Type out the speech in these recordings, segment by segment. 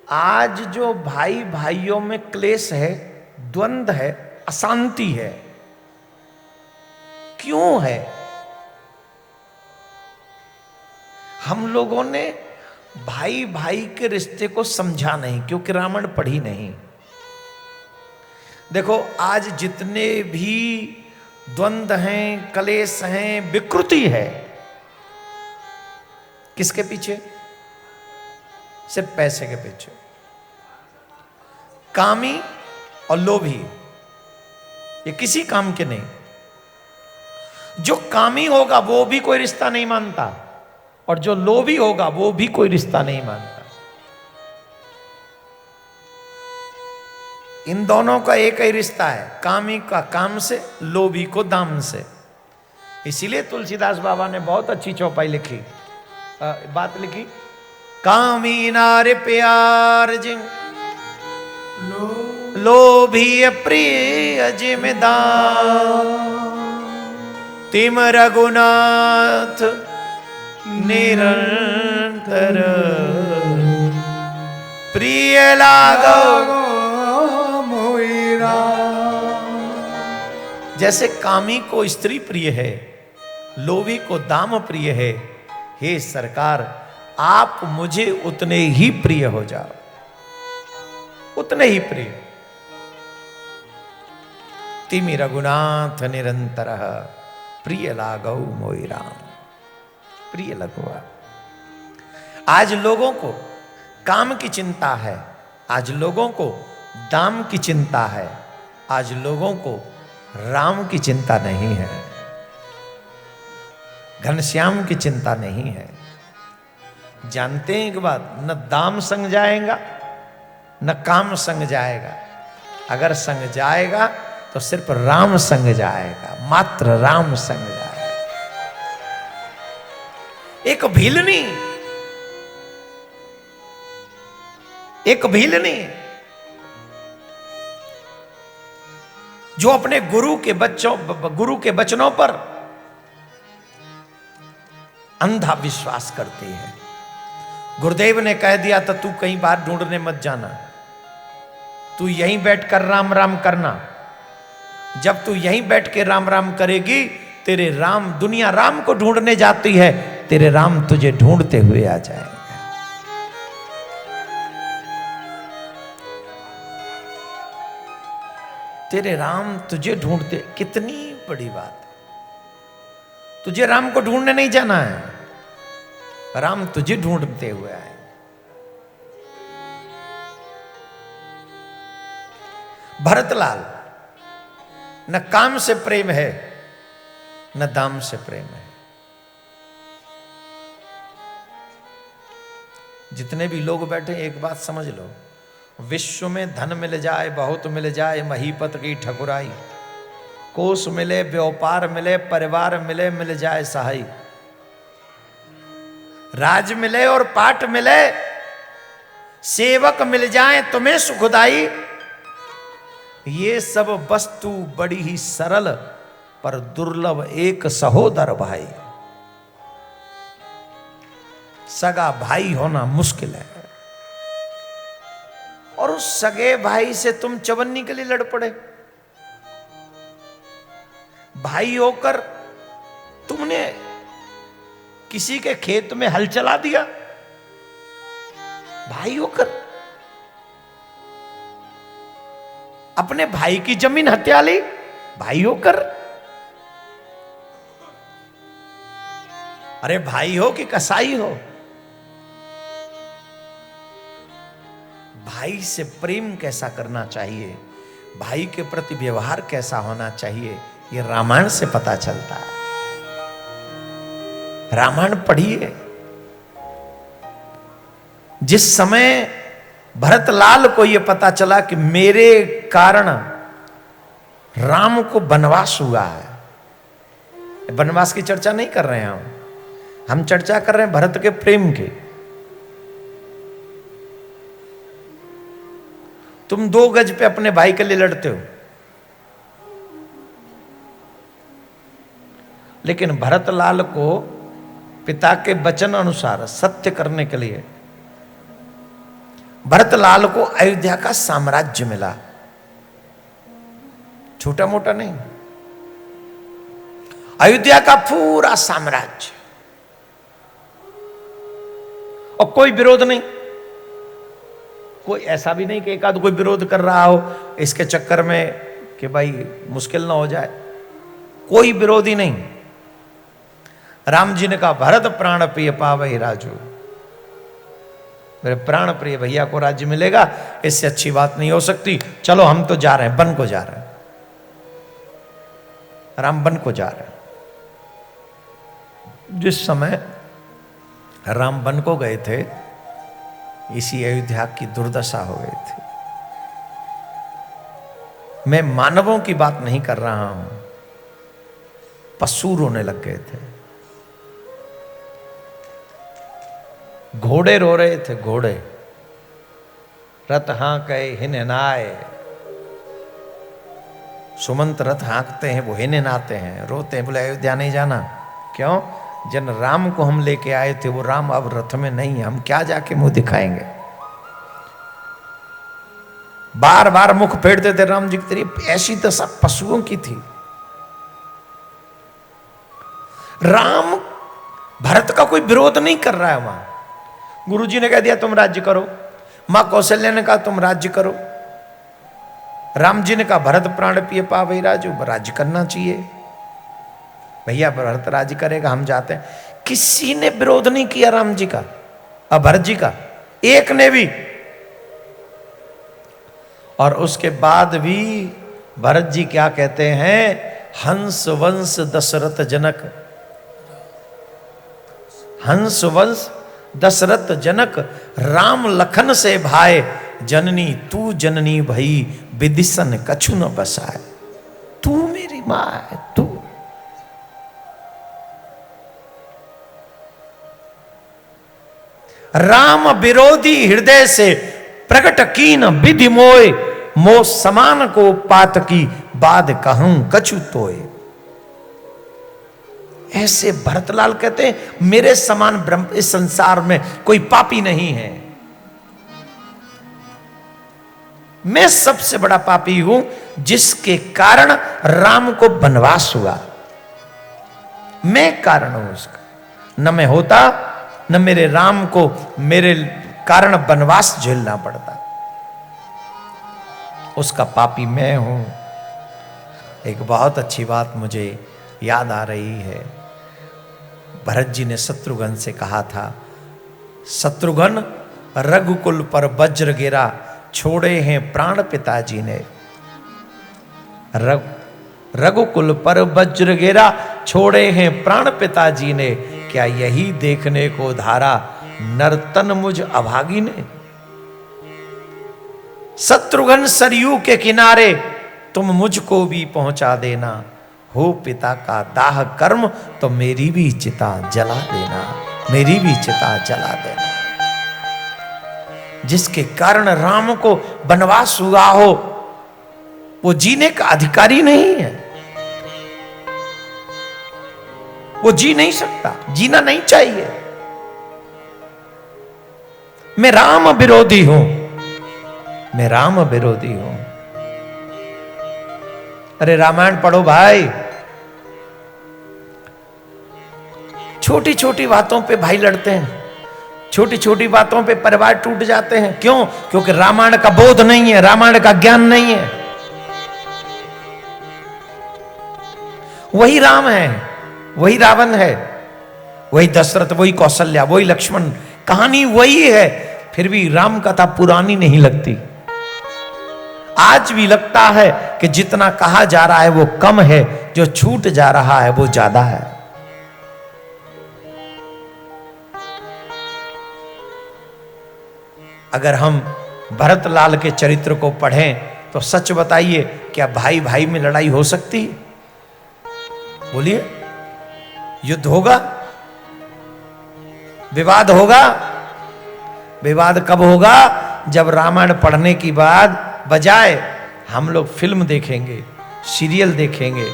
आज जो भाई भाइयों में क्लेश है, द्वंद्व है, अशांति है, क्यों है? हम लोगों ने भाई भाई के रिश्ते को समझा नहीं, क्योंकि रामायण पढ़ी नहीं। देखो आज जितने भी द्वंद्व हैं, क्लेश हैं, विकृति है, किसके पीछे? सिर्फ पैसे के पीछे। कामी और लोभी, ये किसी काम के नहीं। जो कामी होगा वो भी कोई रिश्ता नहीं मानता, और जो लोभी होगा वो भी कोई रिश्ता नहीं मानता। इन दोनों का एक ही रिश्ता है, कामी का काम से, लोभी को दाम से। इसीलिए तुलसीदास बाबा ने बहुत अच्छी चौपाई लिखी, बात लिखी, कामी नार प्यार जिम लोभी प्रिय जिमदार, तिम रघुनाथ निरंतर प्रिय लागो मोइरा। जैसे कामी को स्त्री प्रिय है, लोभी को दाम प्रिय है, हे सरकार आप मुझे उतने ही प्रिय हो जाओ, उतने ही प्रिय। तिमि रघुनाथ निरंतर प्रिय लागौ मोहि राम, प्रिय लगुआ। आज लोगों को काम की चिंता है, आज लोगों को दाम की चिंता है, आज लोगों को राम की चिंता नहीं है, घनश्याम की चिंता नहीं है। जानते हैं एक बात, न दाम संग जाएगा न काम संग जाएगा। अगर संग जाएगा तो सिर्फ राम संग जाएगा, मात्र राम संग जाएगा। एक भीलनी, एक भीलनी जो अपने गुरु के वचनों पर अंधा विश्वास करती है। गुरुदेव ने कह दिया था तू कहीं बाहर ढूंढने मत जाना, तू यहीं बैठकर राम राम करना। जब तू यहीं बैठ के राम राम करेगी, तेरे राम, दुनिया राम को ढूंढने जाती है, तेरे राम तुझे ढूंढते हुए आ जाएंगे। तेरे राम तुझे ढूंढते, कितनी बड़ी बात। तुझे राम को ढूंढने नहीं जाना है, राम तुझे ढूंढते हुए आए। भरतलाल, न काम से प्रेम है न दाम से प्रेम है। जितने भी लोग बैठे एक बात समझ लो, विश्व में धन मिल जाए, बहुत मिल जाए, महीपत की ठकुराई, कोष मिले, व्यापार मिले, परिवार मिले, मिल जाए सहाय, राज मिले और पाठ मिले, सेवक मिल जाए तुम्हें सुखदाई, ये सब वस्तु बड़ी ही सरल पर दुर्लभ एक सहोदर भाई। सगा भाई होना मुश्किल है, और उस सगे भाई से तुम चवन्नी के लिए लड़ पड़े। भाई होकर तुमने किसी के खेत में हल चला दिया, भाई होकर अपने भाई की जमीन हत्या ली, भाई होकर। अरे भाई हो कि कसाई हो, भाई से प्रेम कैसा करना चाहिए, भाई के प्रति व्यवहार कैसा होना चाहिए, ये रामायण से पता चलता है। रामायण पढ़िए। जिस समय भरतलाल को यह पता चला कि मेरे कारण राम को वनवास हुआ है, वनवास की चर्चा नहीं कर रहे हैं हम चर्चा कर रहे हैं भरत के प्रेम की। तुम 2 गज पे अपने भाई के लिए लड़ते हो, लेकिन भरतलाल को पिता के वचन अनुसार सत्य करने के लिए भरतलाल को अयोध्या का साम्राज्य मिला, छोटा मोटा नहीं, अयोध्या का पूरा साम्राज्य, और कोई विरोध नहीं। कोई ऐसा भी नहीं कि एक आध कोई विरोध कर रहा हो इसके चक्कर में कि भाई मुश्किल ना हो जाए, कोई विरोधी नहीं। राम जी ने कहा भरत प्राण प्रिय पावई राजू, मेरे प्राण प्रिय भैया को राज्य मिलेगा, इससे अच्छी बात नहीं हो सकती। चलो हम तो जा रहे हैं, वन को जा रहे हैं, राम वन को जा रहे हैं। जिस समय राम वन को गए थे, इसी अयोध्या की दुर्दशा हो गई थी। मैं मानवों की बात नहीं कर रहा हूं, पशु रोने लग गए थे, घोड़े रो रहे थे, घोड़े। रथ हाँके हिन नाए, सुमंत रथ हाँकते हैं, वो हिन नाते हैं, रोते हैं, बोले अयोध्या नहीं जाना। क्यों? जन राम को हम लेके आए थे, वो राम अब रथ में नहीं है, हम क्या जाके मुंह दिखाएंगे। बार बार मुख फेरते थे राम जी की तरफ। ऐसी तो सब पशुओं की थी। राम भरत का कोई विरोध नहीं कर रहा है वहां। गुरुजी ने कह दिया तुम राज्य करो, मां कौशल्या ने कहा तुम राज्य करो, राम जी ने कहा भरत प्राण प्रिय पावई राजू, राज्य करना चाहिए भैया, भरत राज्य करेगा, हम जाते हैं। किसी ने विरोध नहीं किया राम जी का और भरत जी का, एक ने भी। और उसके बाद भी भरत जी क्या कहते हैं, हंस वंश दशरथ जनक, हंस वंश दशरथ जनक, राम लखन से भाए, जननी तू जननी भई, विदिशन कछु न बसाए। तू मेरी मां है, तू। राम विरोधी हृदय से प्रकट कीन विधि मोय, मो समान को पात की बाद कहूं कछु तोय। ऐसे भरतलाल कहते हैं मेरे समान ब्रह्म इस संसार में कोई पापी नहीं है, मैं सबसे बड़ा पापी हूं जिसके कारण राम को वनवास हुआ, मैं कारण हूं उसका। न मैं होता न मेरे राम को मेरे कारण वनवास झेलना पड़ता, उसका पापी मैं हूं। एक बहुत अच्छी बात मुझे याद आ रही है, भरत जी ने शत्रुघ्न से कहा था, शत्रुघ्न रघुकुल पर वज्र गिरा, छोड़े हैं प्राण पिताजी ने। रघुकुल पर वज्र गिरा, छोड़े हैं प्राण पिताजी ने, क्या यही देखने को धारा नर्तन मुझ अभागी ने। शत्रुघ्न सरयू के किनारे तुम मुझको भी पहुंचा देना, हो पिता का दाह कर्म तो मेरी भी चिता जला देना, मेरी भी चिता जला देना। जिसके कारण राम को वनवास हुआ हो वो जीने का अधिकारी नहीं है, वो जी नहीं सकता, जीना नहीं चाहिए। मैं राम विरोधी हूं, मैं राम विरोधी हूं। अरे रामायण पढ़ो भाई, छोटी छोटी बातों पे भाई लड़ते हैं, छोटी छोटी बातों पे परिवार टूट जाते हैं। क्यों? क्योंकि रामायण का बोध नहीं है, रामायण का ज्ञान नहीं है। वही राम है, वही रावण है, वही दशरथ, वही कौशल्या, वही लक्ष्मण, कहानी वही है, फिर भी राम कथा पुरानी नहीं लगती। आज भी लगता है कि जितना कहा जा रहा है वो कम है, जो छूट जा रहा है वो ज्यादा है। अगर हम भरतलाल के चरित्र को पढ़ें तो सच बताइए, क्या भाई भाई में लड़ाई हो सकती है? बोलिए, युद्ध होगा, विवाद होगा। विवाद कब होगा? जब रामायण पढ़ने की बाद बजाय हम लोग फिल्म देखेंगे, सीरियल देखेंगे,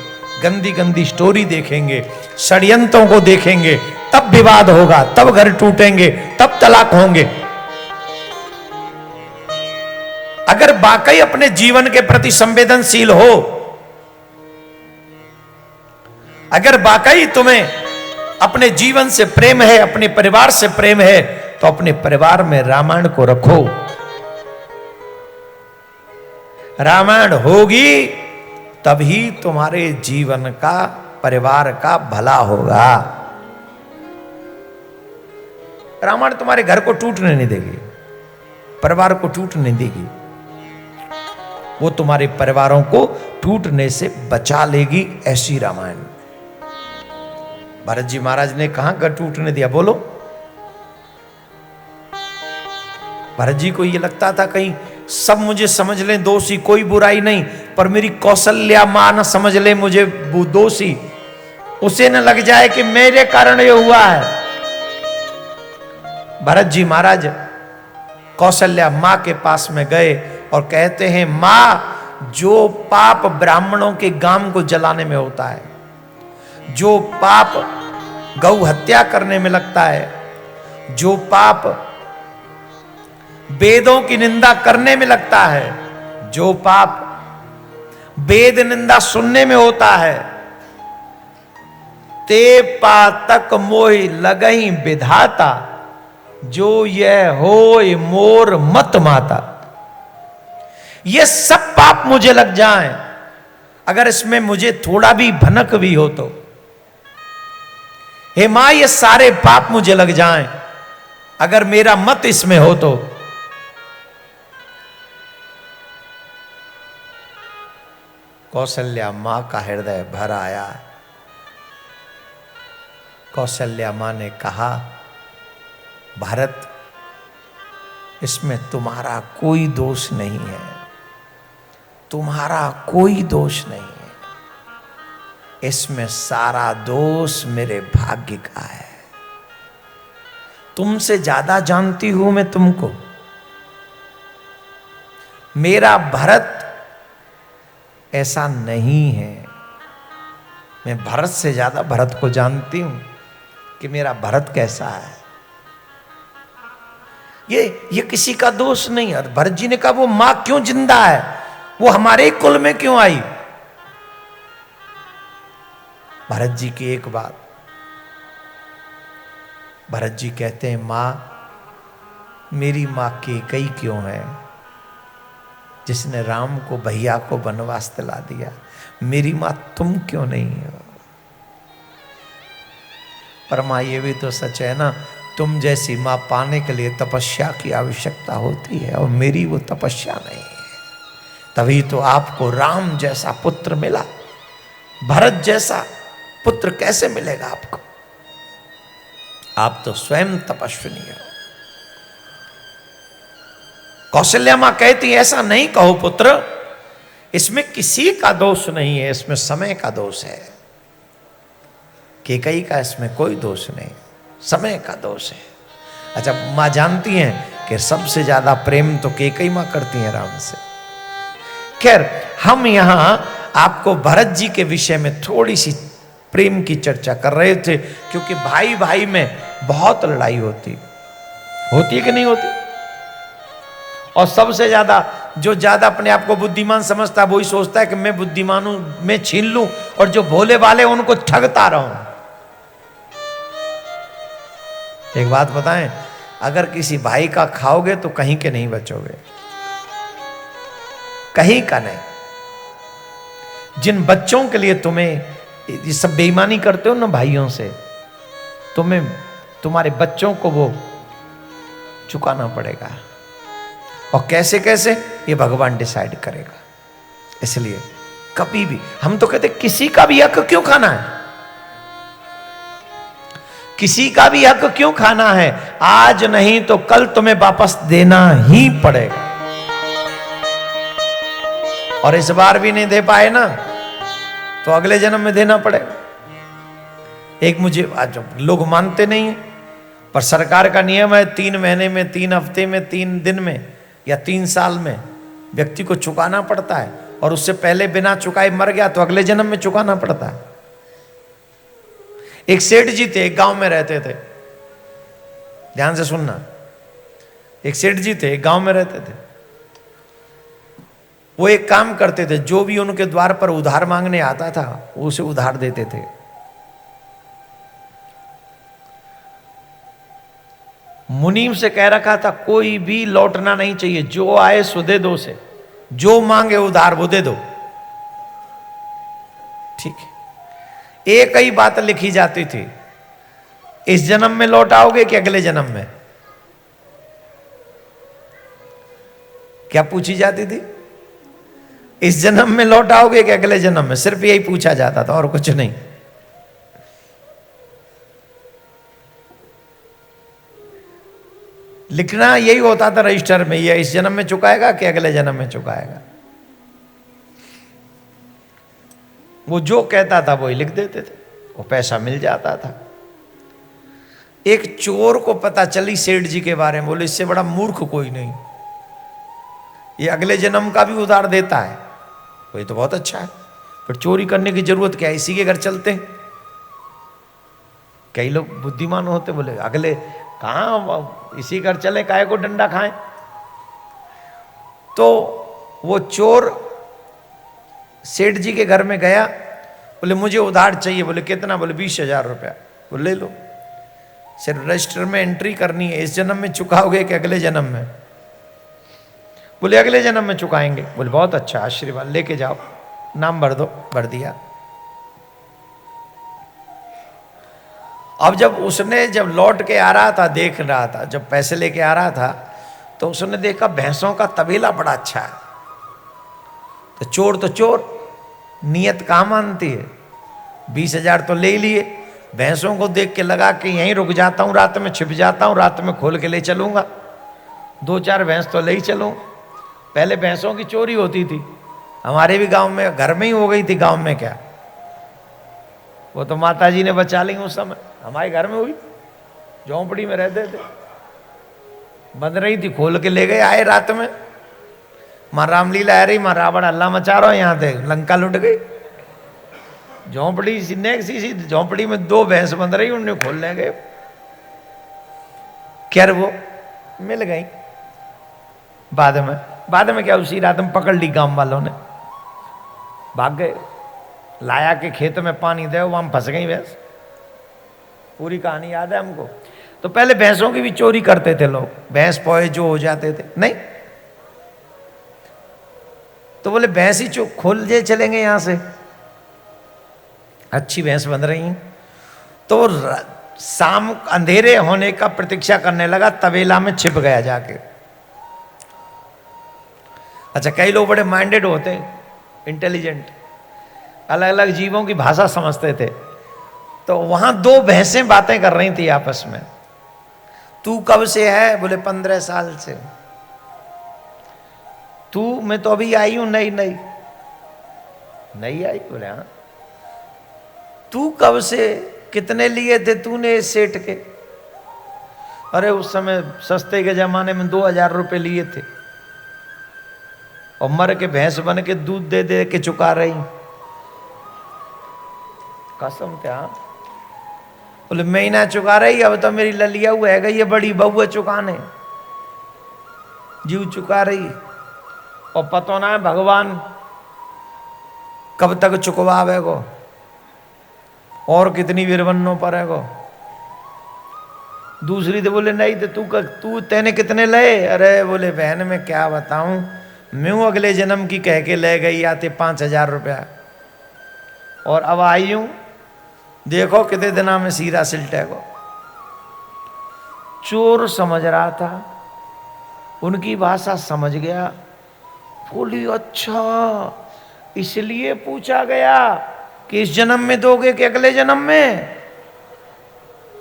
गंदी गंदी स्टोरी देखेंगे, षड्यंत्रों को देखेंगे, तब विवाद होगा, तब घर टूटेंगे, तब तलाक होंगे। अगर वाकई अपने जीवन के प्रति संवेदनशील हो, अगर वाकई तुम्हें अपने जीवन से प्रेम है, अपने परिवार से प्रेम है, तो अपने परिवार में रामायण को रखो। रामायण होगी तभी तुम्हारे जीवन का, परिवार का भला होगा। रामायण तुम्हारे घर को टूटने नहीं देगी, परिवार को टूटने नहीं देगी, वो तुम्हारे परिवारों को टूटने से बचा लेगी। ऐसी रामायण। भरत जी महाराज ने कहां घर टूटने दिया, बोलो। भरत जी को यह लगता था कहीं सब मुझे समझ लें दोषी, कोई बुराई नहीं, पर मेरी कौशल्या मां न समझ ले मुझे दोषी, उसे न लग जाए कि मेरे कारण ये हुआ है। भरत जी महाराज कौशल्या मां के पास में गए और कहते हैं, मां, जो पाप ब्राह्मणों के गांव को जलाने में होता है, जो पाप गौ हत्या करने में लगता है, जो पाप वेदों की निंदा करने में लगता है, जो पाप वेद निंदा सुनने में होता है, ते पातक मोहि लगहि विधाता, जो यह होय मोर मत माता। ये सब पाप मुझे लग जाएं, अगर इसमें मुझे थोड़ा भी भनक भी हो तो, हे मां, ये सारे पाप मुझे लग जाएं, अगर मेरा मत इसमें हो तो। कौशल्या मां का हृदय भर आया। कौशल्या मां ने कहा, भरत, इसमें तुम्हारा कोई दोष नहीं है, तुम्हारा कोई दोष नहीं है, इसमें सारा दोष मेरे भाग्य का है। तुमसे ज्यादा जानती हूं मैं तुमको। मेरा भरत ऐसा नहीं है। मैं भरत से ज्यादा भरत को जानती हूं कि मेरा भरत कैसा है। ये किसी का दोष नहीं है। भरत जी ने कहा, वो मां क्यों जिंदा है, वो हमारे कुल में क्यों आई। भरत जी की एक बात, भरत जी कहते हैं, मां, मेरी मां कैकेयी क्यों है, जिसने राम को, भैया को वनवास दिला दिया, मेरी मां तुम क्यों नहीं हो। पर मां, ये भी तो सच है ना, तुम जैसी मां पाने के लिए तपस्या की आवश्यकता होती है, और मेरी वो तपस्या नहीं है। तभी तो आपको राम जैसा पुत्र मिला, भरत जैसा पुत्र कैसे मिलेगा आपको। आप तो स्वयं तपस्विनी हो। कौशल्या मां कहती, ऐसा नहीं कहो पुत्र, इसमें किसी का दोष नहीं है, इसमें समय का दोष है। कैकेयी का इसमें कोई दोष नहीं, समय का दोष है। अच्छा, मां जानती हैं कि सबसे ज्यादा प्रेम तो कैकेयी मां करती हैं राम से। खैर, हम यहां आपको भरत जी के विषय में थोड़ी सी प्रेम की चर्चा कर रहे थे, क्योंकि भाई भाई में बहुत लड़ाई होती है कि नहीं होती। और सबसे ज्यादा जो ज्यादा अपने आप को बुद्धिमान समझता है, वही सोचता है कि मैं बुद्धिमान हूं, मैं छीन लूं, और जो भोले वाले उनको ठगता रहूं। एक बात बताएं, अगर किसी भाई का खाओगे तो कहीं के नहीं बचोगे, कहीं का नहीं। जिन बच्चों के लिए तुम्हें ये सब बेईमानी करते हो ना भाइयों से, तुम्हें तुम्हारे बच्चों को वो चुकाना पड़ेगा। और कैसे कैसे, ये भगवान डिसाइड करेगा। इसलिए कभी भी हम तो कहते, किसी का भी हक क्यों खाना है, किसी का भी हक क्यों खाना है। आज नहीं तो कल तुम्हें वापस देना ही पड़ेगा। और इस बार भी नहीं दे पाए ना, तो अगले जन्म में देना पड़ेगा। एक मुझे, आज लोग मानते नहीं है, पर सरकार का नियम है 3 महीने में, 3 हफ्ते में, 3 दिन में या 3 साल में व्यक्ति को चुकाना पड़ता है। और उससे पहले बिना चुकाए मर गया तो अगले जन्म में चुकाना पड़ता है। एक सेठ जी थे, एक गांव में रहते थे, ध्यान से सुनना। एक सेठ जी थे, एक गांव में रहते थे। वो एक काम करते थे, जो भी उनके द्वार पर उधार मांगने आता था वो उसे उधार देते थे। मुनीम से कह रखा था कोई भी लौटना नहीं चाहिए, जो आए सो दे दो से, जो मांगे उधार वो दे दो। ठीक है, एक ही बात लिखी जाती थी, इस जन्म में लौट आओगे कि अगले जन्म में? क्या पूछी जाती थी? इस जन्म में लौट आओगे कि अगले जन्म में? सिर्फ यही पूछा जाता था और कुछ नहीं। लिखना यही होता था रजिस्टर में, ये इस जन्म में चुकाएगा कि अगले जन्म में चुकाएगा। वो जो कहता था वही लिख देते थे, वो पैसा मिल जाता था। एक चोर को पता चली सेठ जी के बारे में, बोले इससे बड़ा मूर्ख कोई नहीं, ये अगले जन्म का भी उधार देता है, वही तो बहुत अच्छा है, पर चोरी करने की जरूरत क्या है, इसी के घर चलते हैं। कई लोग बुद्धिमान होते, बोले अगले कहाँ, इसी घर चले, काहे को डंडा खाएं। तो वो चोर सेठ जी के घर में गया, बोले मुझे उधार चाहिए। बोले कितना? बोले 20,000 रुपया। बोले ले लो, सिर्फ रजिस्टर में एंट्री करनी है, इस जन्म में चुकाओगे कि अगले जन्म में? बोले अगले जन्म में चुकाएंगे। बोले बहुत अच्छा, आशीर्वाद, लेके जाओ, नाम भर दो। भर दिया। अब जब लौट के आ रहा था, देख रहा था, जब पैसे लेके आ रहा था तो उसने देखा भैंसों का तबेला बड़ा अच्छा है। तो चोर नियत कहाँ मानती है, 20,000 तो ले लिए। भैंसों को देख के लगा कि यहीं रुक जाता हूँ, रात में छिप जाता हूँ, रात में खोल के ले चलूंगा, 2-4 भैंस तो ले ही चलूँ। पहले भैंसों की चोरी होती थी, हमारे भी गांव में, घर में ही हो गई थी। गांव में क्या, वो तो माता जी ने बचा ली उस समय, हमारे घर में हुई, झोंपड़ी में रहते थे, बंद रही थी, खोल के ले गए। आए रात में, माँ रामलीला आ रही, माँ रावण अल्लाह मचा रहा, यहाँ थे लंका लुट गई। झोंपड़ी सी झोंपड़ी में 2 भैंस बंद रही, उन्हें खोल ले गए। खैर वो मिल गई। बाद में क्या, उसी रात में पकड़ ली गांव वालों ने, भाग गए। लाया के खेत में पानी दे, वहां फंस गई भैंस। पूरी कहानी याद है हमको। तो पहले भैंसों की भी चोरी करते थे लोग, भैंस पोए जो हो जाते थे, नहीं तो बोले भैंस ही खोल जे चलेंगे यहां से, अच्छी भैंस बन रही हैं। तो शाम अंधेरे होने का प्रतीक्षा करने लगा, तबेला में छिप गया जाके। अच्छा, कई लोग बड़े माइंडेड होते हैं, इंटेलिजेंट, अलग अलग जीवों की भाषा समझते थे। तो वहां 2 भैंसें बातें कर रही थी आपस में। तू कब से है? बोले 15 साल से। तू, मैं तो अभी आई हूं, नई आई। बोले हाँ। तू कब से? कितने लिए थे तूने इस सेठ के? अरे उस समय सस्ते के जमाने में 2,000 रुपए लिए थे, और मर के भैंस बन के दूध दे दे के चुका रही। कसम क्या? बोले मैं ही ना चुका रही, अब तो मेरी ललिया हुआ है, ये बड़ी बहू चुकाने, जीव चुका रही। और पता ना है भगवान कब तक चुकवावेगो, और कितनी वीरवन्नों पर है गो। दूसरी तो बोले नहीं, तो तू तेने कितने लए? अरे बोले बहन में क्या बताऊं, मैं अगले जन्म की कह के ले गई आते 5,000 रुपया, और अब आई हूं, देखो कितने दिना में सीरा सिलटेगो। चोर समझ रहा था, उनकी भाषा समझ गया। बोली अच्छा, इसलिए पूछा गया कि इस जन्म में दोगे कि अगले जन्म में?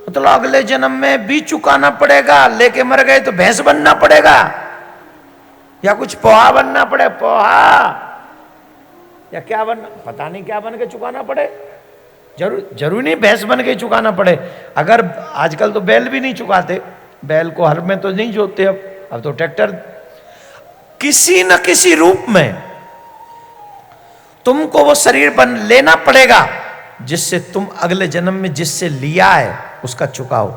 मतलब अगले जन्म में भी चुकाना पड़ेगा, लेके मर गए तो भैंस बनना पड़ेगा, या कुछ पोहा बनना पड़े, पोहा या क्या बनना, पता नहीं क्या बन के चुकाना पड़े। जरूरी नहीं भैंस बन के चुकाना पड़े। अगर आजकल तो बैल भी नहीं चुकाते, बैल को हर में तो नहीं जोतते, अब तो ट्रैक्टर। किसी न किसी रूप में तुमको वो शरीर बन लेना पड़ेगा, जिससे तुम अगले जन्म में जिससे लिया है उसका चुकाओ।